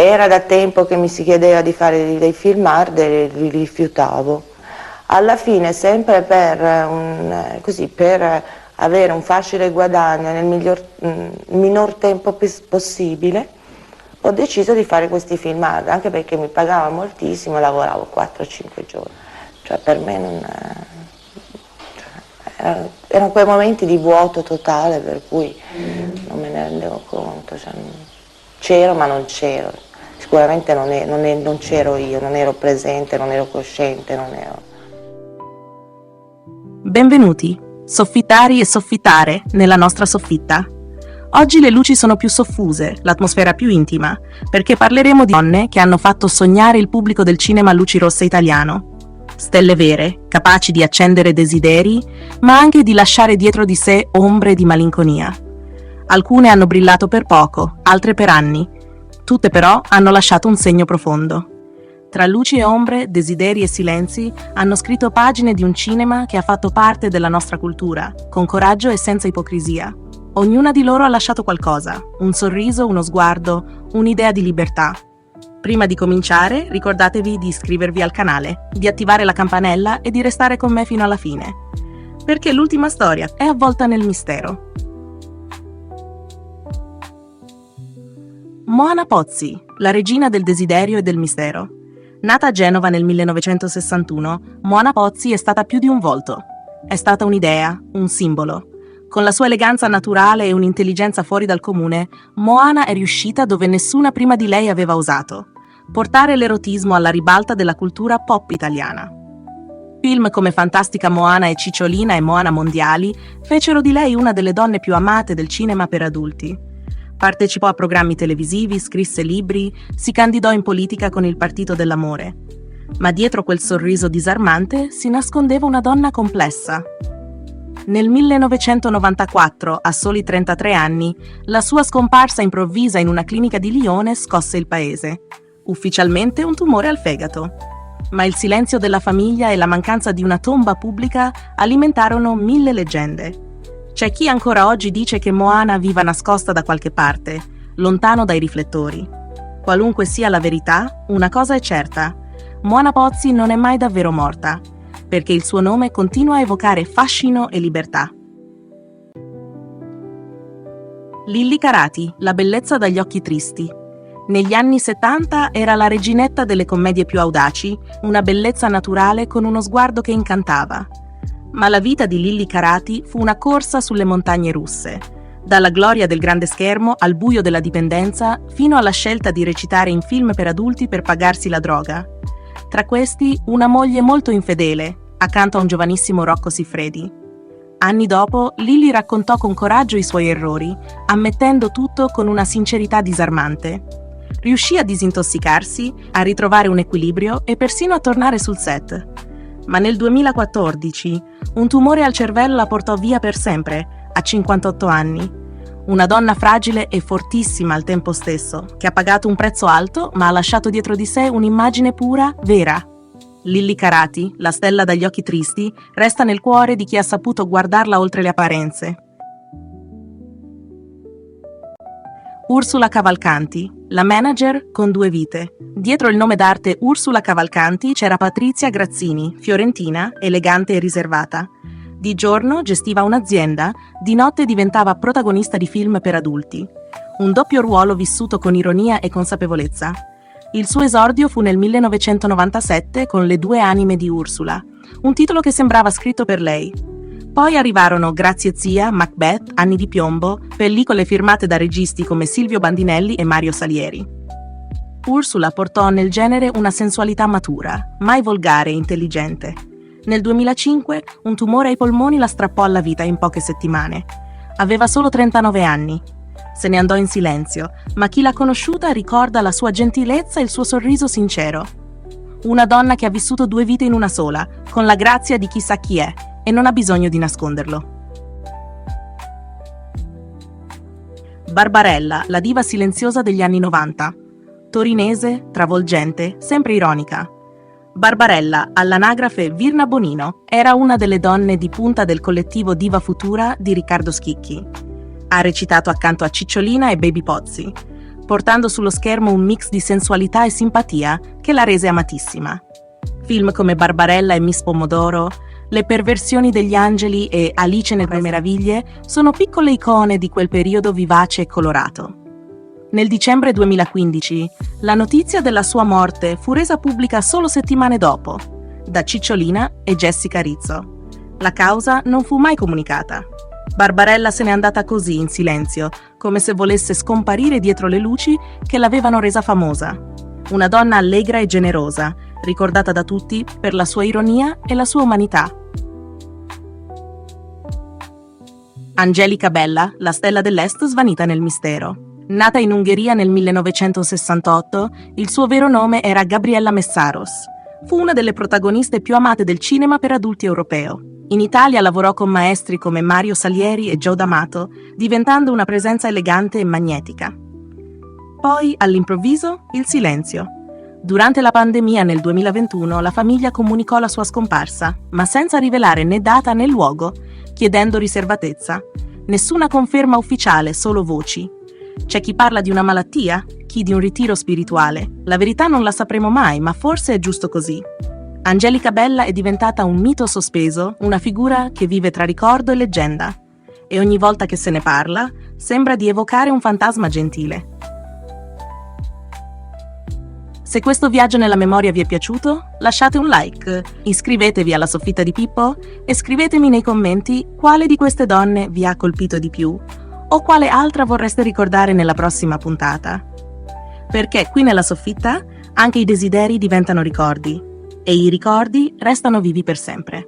Era da tempo che mi si chiedeva di fare dei film art e li rifiutavo. Alla fine, sempre per avere un facile guadagno nel minor tempo possibile, ho deciso di fare questi film art, anche perché mi pagava moltissimo, lavoravo 4-5 giorni. Cioè per me non... erano quei momenti di vuoto totale per cui non me ne rendevo conto. Cioè, c'ero ma non c'ero. Sicuramente non c'ero io, non ero presente, non ero cosciente, non ero... Benvenuti, soffitari e soffitare, nella nostra soffitta. Oggi le luci sono più soffuse, l'atmosfera più intima, perché parleremo di donne che hanno fatto sognare il pubblico del cinema a luci rosse italiano. Stelle vere, capaci di accendere desideri, ma anche di lasciare dietro di sé ombre di malinconia. Alcune hanno brillato per poco, altre per anni. Tutte però hanno lasciato un segno profondo. Tra luci e ombre, desideri e silenzi, hanno scritto pagine di un cinema che ha fatto parte della nostra cultura, con coraggio e senza ipocrisia. Ognuna di loro ha lasciato qualcosa, un sorriso, uno sguardo, un'idea di libertà. Prima di cominciare, ricordatevi di iscrivervi al canale, di attivare la campanella e di restare con me fino alla fine, perché l'ultima storia è avvolta nel mistero. Moana Pozzi, la regina del desiderio e del mistero. Nata a Genova nel 1961, Moana Pozzi è stata più di un volto. È stata un'idea, un simbolo. Con la sua eleganza naturale e un'intelligenza fuori dal comune, Moana è riuscita dove nessuna prima di lei aveva osato: portare l'erotismo alla ribalta della cultura pop italiana. Film come Fantastica Moana e Cicciolina e Moana Mondiali fecero di lei una delle donne più amate del cinema per adulti. Partecipò a programmi televisivi, scrisse libri, si candidò in politica con il Partito dell'Amore. Ma dietro quel sorriso disarmante si nascondeva una donna complessa. Nel 1994, a soli 33 anni, la sua scomparsa improvvisa in una clinica di Lione scosse il paese. Ufficialmente un tumore al fegato. Ma il silenzio della famiglia e la mancanza di una tomba pubblica alimentarono 1000 leggende. C'è chi ancora oggi dice che Moana viva nascosta da qualche parte, lontano dai riflettori. Qualunque sia la verità, una cosa è certa: Moana Pozzi non è mai davvero morta, perché il suo nome continua a evocare fascino e libertà. Lilli Carati, la bellezza dagli occhi tristi. Negli anni 70 era la reginetta delle commedie più audaci, una bellezza naturale con uno sguardo che incantava. Ma la vita di Lilli Carati fu una corsa sulle montagne russe, dalla gloria del grande schermo al buio della dipendenza, fino alla scelta di recitare in film per adulti per pagarsi la droga. Tra questi, una moglie molto infedele, accanto a un giovanissimo Rocco Siffredi. Anni dopo, Lilli raccontò con coraggio i suoi errori, ammettendo tutto con una sincerità disarmante. Riuscì a disintossicarsi, a ritrovare un equilibrio e persino a tornare sul set. Ma nel 2014, un tumore al cervello la portò via per sempre, a 58 anni. Una donna fragile e fortissima al tempo stesso, che ha pagato un prezzo alto, ma ha lasciato dietro di sé un'immagine pura, vera. Lilli Carati, la stella dagli occhi tristi, resta nel cuore di chi ha saputo guardarla oltre le apparenze. Ursula Cavalcanti, la manager con 2 vite. Dietro il nome d'arte Ursula Cavalcanti c'era Patrizia Grazzini, fiorentina, elegante e riservata. Di giorno gestiva un'azienda, di notte diventava protagonista di film per adulti. Un doppio ruolo vissuto con ironia e consapevolezza. Il suo esordio fu nel 1997 con Le 2 anime di Ursula, un titolo che sembrava scritto per lei. Poi arrivarono Grazie zia, Macbeth, Anni di piombo, pellicole firmate da registi come Silvio Bandinelli e Mario Salieri. Ursula portò nel genere una sensualità matura, mai volgare e intelligente. Nel 2005 un tumore ai polmoni la strappò alla vita in poche settimane. Aveva solo 39 anni. Se ne andò in silenzio, ma chi l'ha conosciuta ricorda la sua gentilezza e il suo sorriso sincero. Una donna che ha vissuto 2 vite in una sola, con la grazia di chissà chi è, e non ha bisogno di nasconderlo. Barbarella, la diva silenziosa degli anni 90. Torinese, travolgente, sempre ironica. Barbarella, all'anagrafe Virna Bonino, era una delle donne di punta del collettivo Diva Futura di Riccardo Schicchi. Ha recitato accanto a Cicciolina e Baby Pozzi. portando sullo schermo un mix di sensualità e simpatia che la rese amatissima. Film come Barbarella e Miss Pomodoro, Le perversioni degli angeli e Alice nelle meraviglie sono piccole icone di quel periodo vivace e colorato. Nel dicembre 2015, la notizia della sua morte fu resa pubblica solo settimane dopo, da Cicciolina e Jessica Rizzo. La causa non fu mai comunicata. Barbarella se n'è andata così, in silenzio, come se volesse scomparire dietro le luci che l'avevano resa famosa. Una donna allegra e generosa, ricordata da tutti per la sua ironia e la sua umanità. Angelica Bella, la stella dell'Est svanita nel mistero. Nata in Ungheria nel 1968, il suo vero nome era Gabriella Messaros. Fu una delle protagoniste più amate del cinema per adulti europeo. In Italia lavorò con maestri come Mario Salieri e Joe D'Amato, diventando una presenza elegante e magnetica. Poi, all'improvviso, il silenzio. Durante la pandemia nel 2021 la famiglia comunicò la sua scomparsa, ma senza rivelare né data né luogo, chiedendo riservatezza. Nessuna conferma ufficiale, solo voci. C'è chi parla di una malattia, chi di un ritiro spirituale. La verità non la sapremo mai, ma forse è giusto così. Angelica Bella è diventata un mito sospeso, una figura che vive tra ricordo e leggenda. E ogni volta che se ne parla, sembra di evocare un fantasma gentile. Se questo viaggio nella memoria vi è piaciuto, lasciate un like, iscrivetevi alla Soffitta di Pippo e scrivetemi nei commenti quale di queste donne vi ha colpito di più o quale altra vorreste ricordare nella prossima puntata. Perché qui nella Soffitta anche i desideri diventano ricordi e i ricordi restano vivi per sempre.